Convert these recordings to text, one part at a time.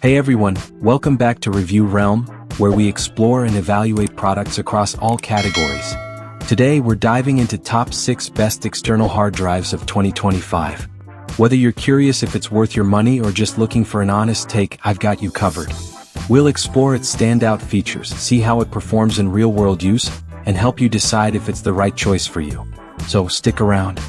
Hey everyone, welcome back to Review Realm, where we explore and evaluate products across all categories. Today we're diving into top 6 best external hard drives of 2025. Whether you're curious if it's worth your money or just looking for an honest take, I've got you covered. We'll explore its standout features, see how it performs in real-world use, and help you decide if it's the right choice for you. So stick around.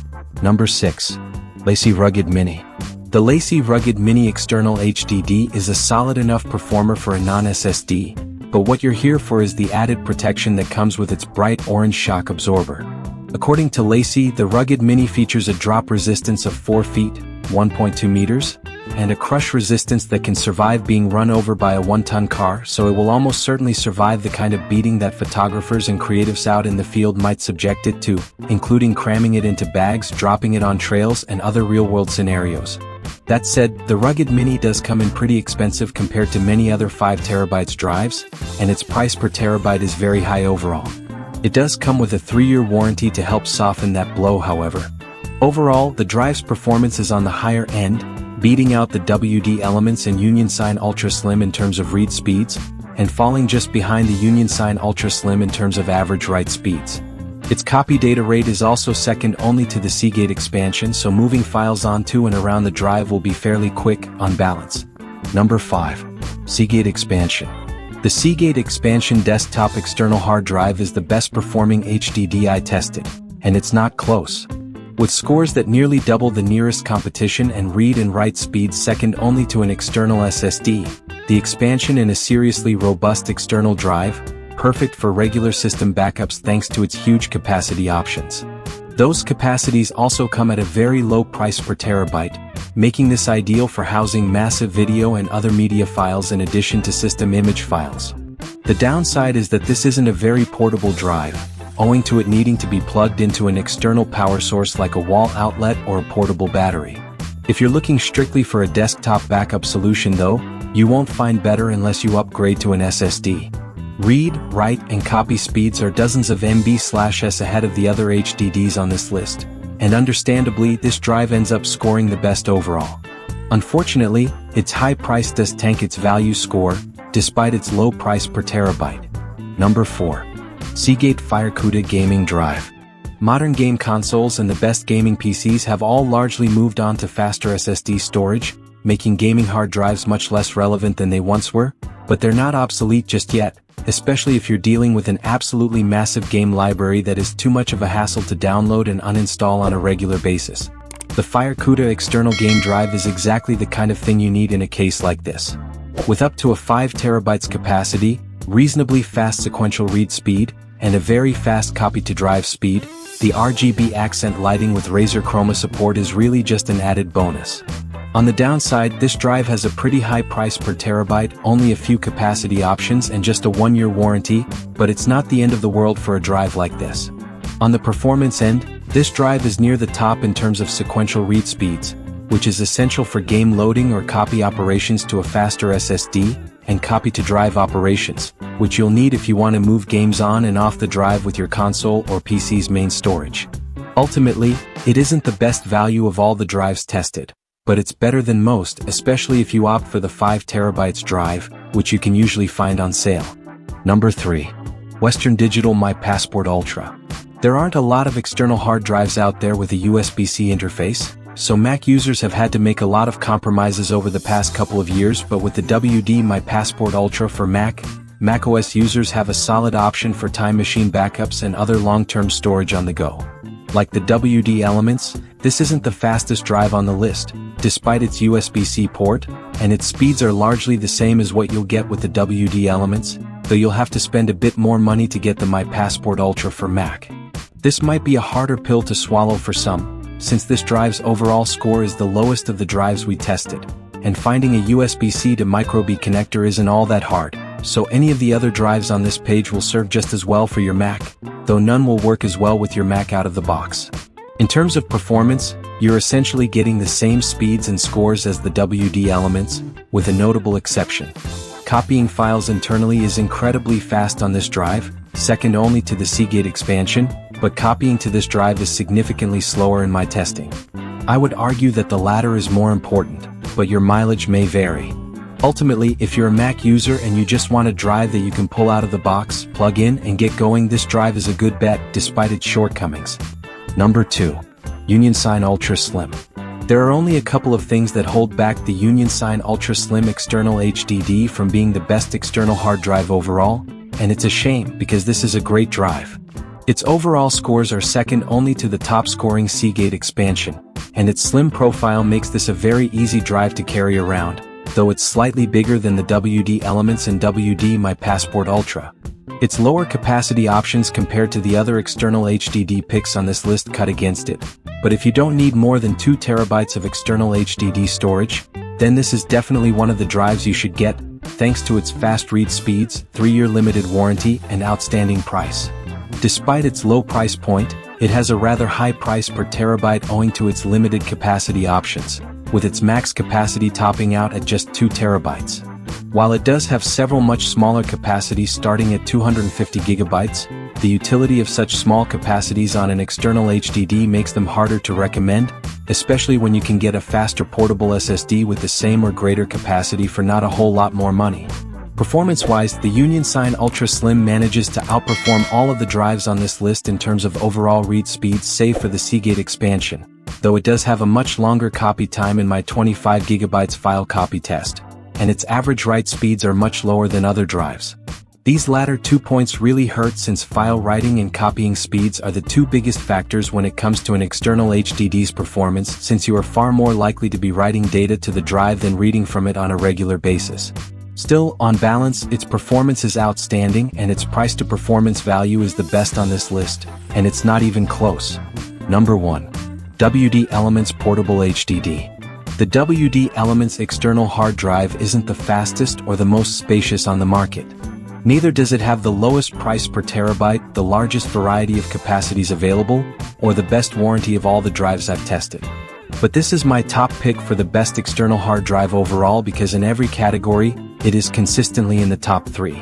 Number 6. LaCie Rugged Mini. The LaCie Rugged Mini External HDD is a solid enough performer for a non-SSD, but what you're here for is the added protection that comes with its bright orange shock absorber. According to LaCie, the Rugged Mini features a drop resistance of 4 feet, 1.2 meters, and a crush resistance that can survive being run over by a 1-ton car, so it will almost certainly survive the kind of beating that photographers and creatives out in the field might subject it to, including cramming it into bags, dropping it on trails, and other real-world scenarios. That said, the Rugged Mini does come in pretty expensive compared to many other 5TB drives, and its price per terabyte is very high overall. It does come with a 3-year warranty to help soften that blow, however. Overall, the drive's performance is on the higher end, beating out the WD Elements and Union Sign Ultra Slim in terms of read speeds, and falling just behind the Union Sign Ultra Slim in terms of average write speeds. Its copy data rate is also second only to the Seagate expansion, so moving files onto and around the drive will be fairly quick, on balance. Number 5. Seagate Expansion. The Seagate Expansion desktop external hard drive is the best performing HDD I tested, and it's not close. With scores that nearly double the nearest competition and read and write speeds second only to an external SSD, the Expansion is a seriously robust external drive, perfect for regular system backups thanks to its huge capacity options. Those capacities also come at a very low price per terabyte, making this ideal for housing massive video and other media files in addition to system image files. The downside is that this isn't a very portable drive, owing to it needing to be plugged into an external power source like a wall outlet or a portable battery. If you're looking strictly for a desktop backup solution though, you won't find better unless you upgrade to an SSD. Read, write, and copy speeds are dozens of MB/s ahead of the other HDDs on this list, and understandably this drive ends up scoring the best overall. Unfortunately, its high price does tank its value score, despite its low price per terabyte. Number 4. Seagate FireCuda Gaming Drive. Modern game consoles and the best gaming PCs have all largely moved on to faster SSD storage, making gaming hard drives much less relevant than they once were, but they're not obsolete just yet, especially if you're dealing with an absolutely massive game library that is too much of a hassle to download and uninstall on a regular basis. The FireCuda external game drive is exactly the kind of thing you need in a case like this. With up to a 5 terabytes capacity, reasonably fast sequential read speed, and a very fast copy-to-drive speed, the RGB accent lighting with Razer Chroma support is really just an added bonus. On the downside, this drive has a pretty high price per terabyte, only a few capacity options and just a 1-year warranty, but it's not the end of the world for a drive like this. On the performance end, this drive is near the top in terms of sequential read speeds, which is essential for game loading or copy operations to a faster SSD, and copy-to-drive operations, which you'll need if you want to move games on and off the drive with your console or PC's main storage. Ultimately, it isn't the best value of all the drives tested, but it's better than most, especially if you opt for the 5 terabytes drive, which you can usually find on sale. Number 3. Western Digital My Passport Ultra. There aren't a lot of external hard drives out there with a USB-C interface, so Mac users have had to make a lot of compromises over the past couple of years, but with the WD My Passport Ultra for macOS users have a solid option for Time Machine backups and other long-term storage on the go. Like the WD Elements, this isn't the fastest drive on the list, despite its USB-C port, and its speeds are largely the same as what you'll get with the WD Elements, though you'll have to spend a bit more money to get the My Passport Ultra for Mac. This might be a harder pill to swallow for some, since this drive's overall score is the lowest of the drives we tested, and finding a USB-C to micro:Bit connector isn't all that hard, so any of the other drives on this page will serve just as well for your Mac, though none will work as well with your Mac out of the box. In terms of performance, you're essentially getting the same speeds and scores as the WD Elements, with a notable exception. Copying files internally is incredibly fast on this drive, second only to the Seagate expansion, but copying to this drive is significantly slower in my testing. I would argue that the latter is more important, but your mileage may vary. Ultimately, if you're a Mac user and you just want a drive that you can pull out of the box, plug in, and get going, this drive is a good bet despite its shortcomings. Number 2. UnionSign Ultra Slim. There are only a couple of things that hold back the UnionSign Ultra Slim external HDD from being the best external hard drive overall, and it's a shame because this is a great drive. Its overall scores are second only to the top-scoring Seagate expansion, and its slim profile makes this a very easy drive to carry around, though it's slightly bigger than the WD Elements and WD My Passport Ultra. Its lower capacity options compared to the other external HDD picks on this list cut against it, but if you don't need more than 2 terabytes of external HDD storage, then this is definitely one of the drives you should get, thanks to its fast read speeds, 3-year limited warranty, and outstanding price. Despite its low price point, it has a rather high price per terabyte owing to its limited capacity options, with its max capacity topping out at just 2 terabytes. While it does have several much smaller capacities starting at 250 gigabytes, the utility of such small capacities on an external HDD makes them harder to recommend, especially when you can get a faster portable SSD with the same or greater capacity for not a whole lot more money. Performance-wise, the UnionSign Ultra Slim manages to outperform all of the drives on this list in terms of overall read speeds save for the Seagate expansion, though it does have a much longer copy time in my 25 GB file copy test, and its average write speeds are much lower than other drives. These latter 2 points really hurt since file writing and copying speeds are the 2 biggest factors when it comes to an external HDD's performance, since you are far more likely to be writing data to the drive than reading from it on a regular basis. Still, on balance, its performance is outstanding and its price-to-performance value is the best on this list, and it's not even close. Number 1. WD Elements Portable HDD. The WD Elements external hard drive isn't the fastest or the most spacious on the market. Neither does it have the lowest price per terabyte, the largest variety of capacities available, or the best warranty of all the drives I've tested. But this is my top pick for the best external hard drive overall because in every category, it is consistently in the top 3.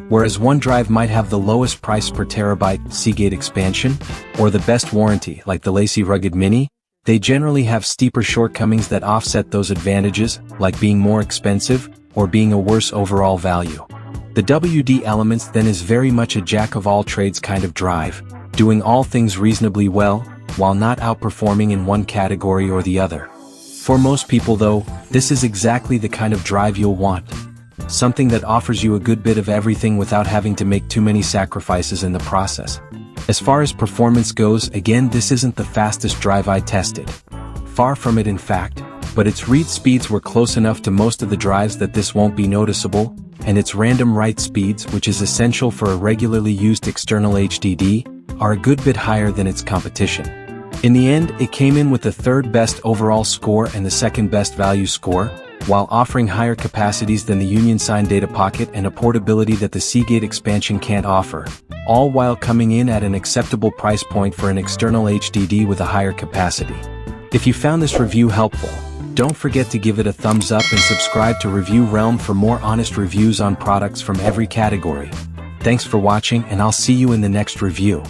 Whereas one drive might have the lowest price per terabyte, Seagate expansion, or the best warranty, like the Lacy Rugged Mini, they generally have steeper shortcomings that offset those advantages, like being more expensive, or being a worse overall value. The WD Elements then is very much a jack-of-all-trades kind of drive, doing all things reasonably well, while not outperforming in one category or the other. For most people though, this is exactly the kind of drive you'll want. Something that offers you a good bit of everything without having to make too many sacrifices in the process. As far as performance goes, again, this isn't the fastest drive I tested. Far from it in fact, but its read speeds were close enough to most of the drives that this won't be noticeable, and its random write speeds, which is essential for a regularly used external HDD, are a good bit higher than its competition. In the end, it came in with the 3rd best overall score and the 2nd best value score, while offering higher capacities than the UnionSign Data Pocket and a portability that the Seagate expansion can't offer, all while coming in at an acceptable price point for an external HDD with a higher capacity. If you found this review helpful, don't forget to give it a thumbs up and subscribe to Review Realm for more honest reviews on products from every category. Thanks for watching and I'll see you in the next review.